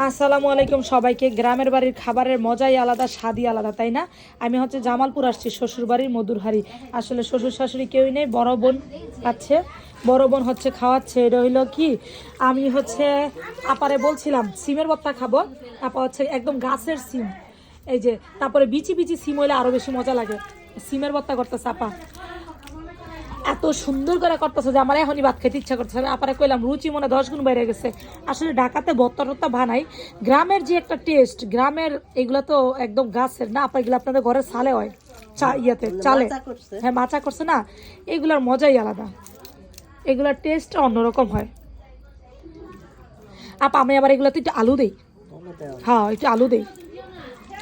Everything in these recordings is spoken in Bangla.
আসসালামু আলাইকুম সবাইকে। গ্রামের বাড়ির খাবারের মজাই আলাদা, স্বাদই আলাদা, তাই না? আমি হচ্ছে জামালপুর আসছি, শ্বশুর বাড়ির মধুরহারি। আসলে শ্বশুর শাশুড়ি কেউই নেই, বড় বোন আছে, বড় বোন হচ্ছে খাওয়াচ্ছে। এটা হইলো কি, আমি হচ্ছে আপারে বলছিলাম সিমের ভর্তা খাবো। আপা হচ্ছে একদম গাছের সিম, এই যে, তারপরে বিচি বিচি সিম হইলে আরো বেশি মজা লাগে। সিমের ভর্তা করতেছে আপা, এত সুন্দর করে করতেছে যে আমার এখনই ভাত খেতে ইচ্ছা করতেছে। আপারে কইলাম রুচি মনে 10 গুণ বেড়ে গেছে। আসলে ঢাকাতে ভর্তা টর্তা বানাই, গ্রামের যে একটা টেস্ট, গ্রামের এগুলো তো একদম গাছের না আপা, এগুলো আপনাদের ঘরের চালে হয়, ইয়াতে চালে, হ্যাঁ মাচা করছে না, এগুলার মজাই আলাদা, এগুলার টেস্টটা অন্যরকম হয়। আপা আমি আবার এগুলোতে একটু আলু দেই, হ্যাঁ একটু আলু দেই।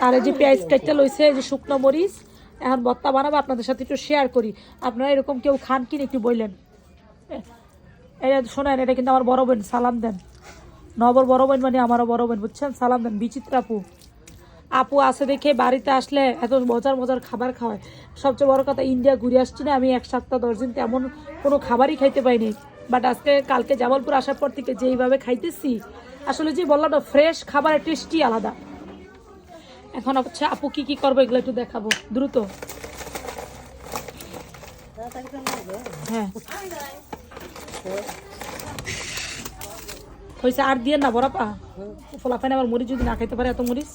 আর এই যে পেঁয়াজ কাটটা লইছে, এই যে শুকনো মরিচ, এখন ভর্তা বানাবো, আপনাদের সাথে একটু শেয়ার করি। আপনারা এরকম কেউ খান কিনা একটু বললেন। এটা শোনেন, এটা কিন্তু আমার বড় বোন, সালাম দেন। নবর বড় বোন মানে আমারও বড় বোন, বুঝছেন? সালাম দেন। বিচিত্রা আপু, আপু আছে দেখে বাড়িতে আসলে এত মজার মজার খাবার খাওয়ায়। সবচেয়ে বড় কথা, ইন্ডিয়া ঘুরে আসছি না আমি 1 সপ্তাহ 10 দিন, তেমন কোনো খাবারই খাইতে পাইনি। বাট আজকে কালকে জামালপুর আসার পর থেকে যেইভাবে খাইতেছি, আসলে যে বললাম না, ফ্রেশ খাবারের টেস্টই আলাদা। এখন হচ্ছে আপু কি কি করবো এগুলো একটু দেখাবো দ্রুত। হ্যাঁ হয়েছে, আর দিয়ে না বড়াপা, ফোলাফাইন আবার মরিচ যদি না খাইতে পারে, এত মরিচ।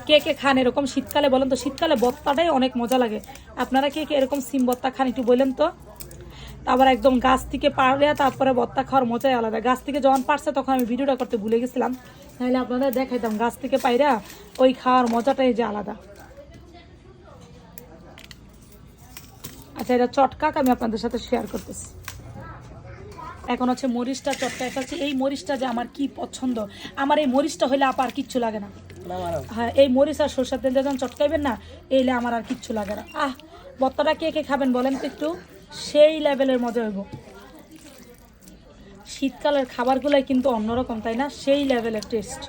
কে কে খান এরকম শীতকালে বলেন তো? শীতকালে ভর্তাটাই অনেক মজা লাগে। আপনারা কে কে এরকম সিম ভর্তা খান একটু বললেন তো। তারপর একদম গাছ থেকে পারলে তারপরে ভর্তা খাওয়ার মজাই আলাদা। গাছ থেকে যখন পারছে তখন আমি ভিডিওটা করতে ভুলে গেছিলাম, তাহলে আপনাদের দেখাইতাম। গাছ থেকে পাইরা ওই খাওয়ার মজাটাই যে আলাদা। আচ্ছা, এটা চটকাক আমি আপনাদের সাথে শেয়ার করতেছি। এখন হচ্ছে মরিচটা চটকায় ফেলছি। এই মরিচটা যে আমার কি পছন্দ, আমার এই মরিচটা হইলে আর কিচ্ছু লাগে না। হ্যাঁ, এই মরিচ আর সরষের তেল যখন চটকাইবেন না, এইলে আমার আর কিচ্ছু লাগে না। ভর্তাটা কে কে খাবেন বলেন তো একটু, সেই লেভেলের মজা হইব। শীতকালের খাবারগুলাই কিন্তু অন্যরকম, তাই না? সেই লেভেলের টেস্ট।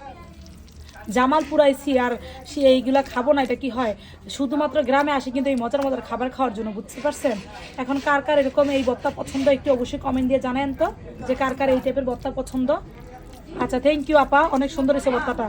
জামালপুর আইসি আর সে এইগুলা খাবো না, এটা কি হয়? শুধুমাত্র গ্রামে আসি কিন্তু এই মজার মজার খাবার খাওয়ার জন্য, বুঝতে পারছেন? এখন কার কার এরকম এই ভর্তা পছন্দ একটু অবশ্যই কমেন্ট দিয়ে জানেন তো, যে কার কার এই টাইপের ভর্তা পছন্দ। আচ্ছা, থ্যাংক ইউ আপা, অনেক সুন্দর হয়েছে ভর্তাটা।